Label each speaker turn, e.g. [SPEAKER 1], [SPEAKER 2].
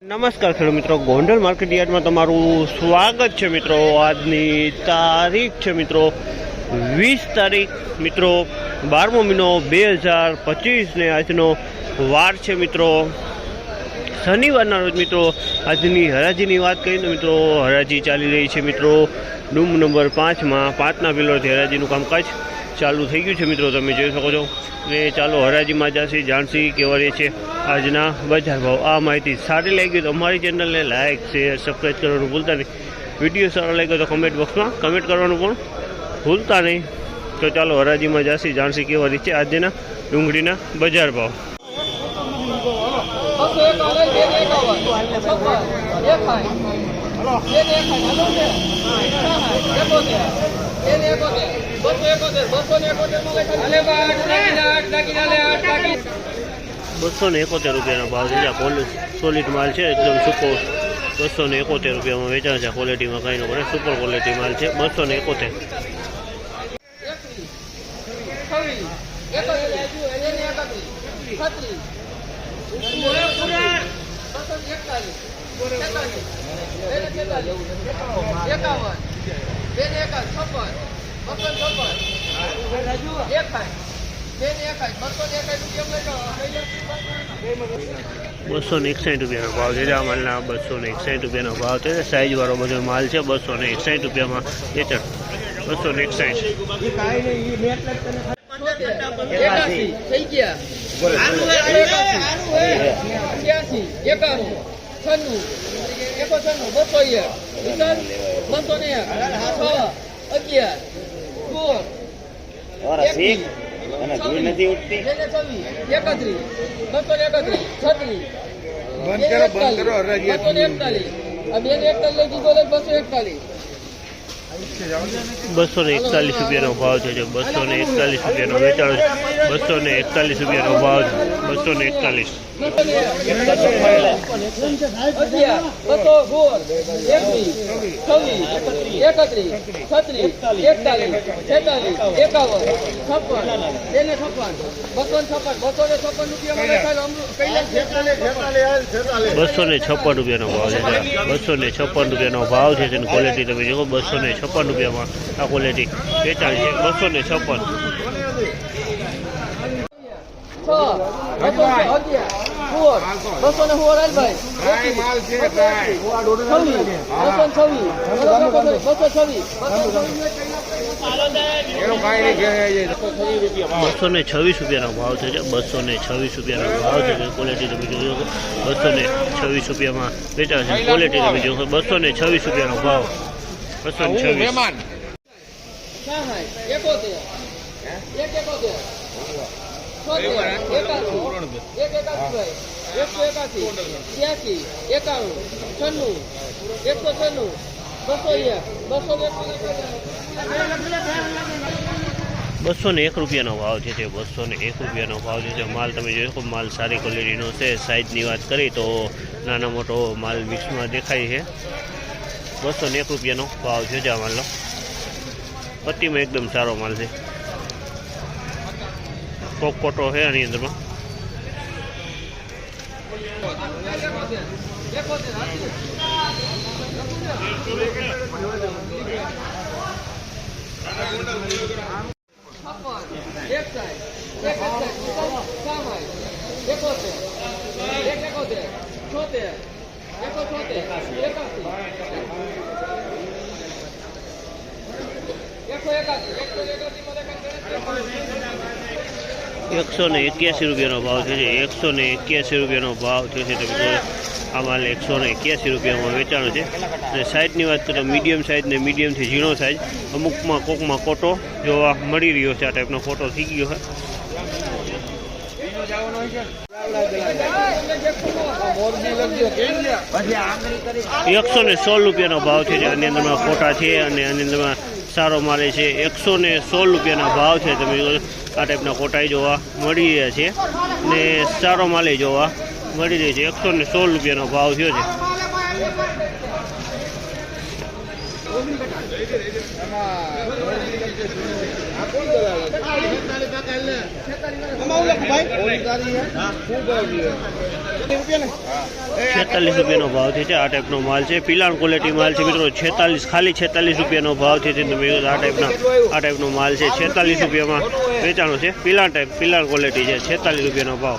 [SPEAKER 1] નમસ્કાર ખેડૂત મિત્રો, ગોંડલ માર્કેટ યાર્ડમાં તમારું સ્વાગત છે મિત્રો। આજની તારીખ છે મિત્રો 20 તારીખ મિત્રો 12મો મહિનો 2025 ને આજનો વાર છે મિત્રો શનિવારના રોજ મિત્રો। આજની હરાજીની વાત કરીએ તો મિત્રો હરાજી ચાલી રહી છે મિત્રો ડૂમ નંબર 5માં 5ના પિલરથી હરાજીનું કામકાજ ચાલુ થઈ ગયું છે મિત્રો, તમે જોઈ શકો છો। ને ચાલો હરાજીમાં જશે જાણસી કેવા રહે છે આજના બજાર ભાવ। આ માહિતી સારી લાગી તો અમારી ચેનલને લાઇક શેર સબસ્ક્રાઈબ કરવાનું ભૂલતા નહીં। વિડીયો સારો લાગ્યો તો કમેન્ટ બોક્સમાં કમેન્ટ કરવાનું પણ ભૂલતા નહીં। તો ચાલો હરાજીમાં જશે જાણસી કેવા રહે છે આજના ડુંગળીના બજાર ભાવ। ₹271 ભાવ છે। સોલિડ માલ છે, એકદમ સૂકો। ₹271 વેચાણ છે। ક્વોલિટીમાં કંઈ ન પડે, સુપર ક્વોલિટી માલ છે। 271 ₹261 ભાવ છે। આ માલના ₹261 ભાવ છે। સાઈઝ વાળો બધો માલ છે। ₹261 વેચાણ। 241 ભાવ છે। ₹241 વેચાણ। ₹241 ભાવ છે। 241 ₹256 ભાવ છે। તેની ક્વોલિટી તમે જોવો। ₹256 આ ક્વોલિટી વેચાણ છે। 256 ₹226 ભાવ છે। ₹226 ભાવ છે। ક્વોલિટી તમે જોજો। ₹226 વેચાણ છે। ક્વોલિટી તમે જોવો। ₹226 ભાવ। 226 ₹201 ભાવ છે। ₹201 ભાવ છે। માલ તમે જોયો, માલ સારી ક્વોલિટીનો છે। સાઇઝની વાત કરી તો નાના મોટો માલ મિક્સમાં દેખાય છે। ₹201 ભાવ છે। આ માલનો પટ્ટીમાં એકદમ સારો માલ છે। કોટો છે આની અંદરમાં। ₹181 ભાવ છે। ₹181 ભાવ છે। આ માલ ₹181 વેચાણ છે। અને સાઇઝની વાત કરીએ તો મીડિયમ સાઇઝ ને મીડિયમથી ઝીણો સાઇઝ અમુકમાં કોકમાં કોટો જોવા મળી રહ્યો છે। આ ટાઈપનો ફોટો થઈ ગયો છે। ₹116 ભાવ છે। આની અંદરમાં ફોટા છે અને આની અંદરમાં સારો માલ છે। ₹116 ભાવ છે। તમે આ ટાઈપના ફોટા જોવા મળી રહ્યા છે ને સારો માલ જોવા મળી રહી છે। ₹116 ભાવ થયો છે। 46 રૂપિયાનો ભાવથી છે. આ ટાઈપનો માલ છે, પિલાણ ક્વોલિટી માલ છે મિત્રો. 46 ખાલી 46 રૂપિયાનો ભાવથી છે. તમે આ ટાઈપનો માલ છે, 46 રૂપિયામાં વેચાણો છે. પિલાણ ક્વોલિટી છે, 46 રૂપિયાનો ભાવ.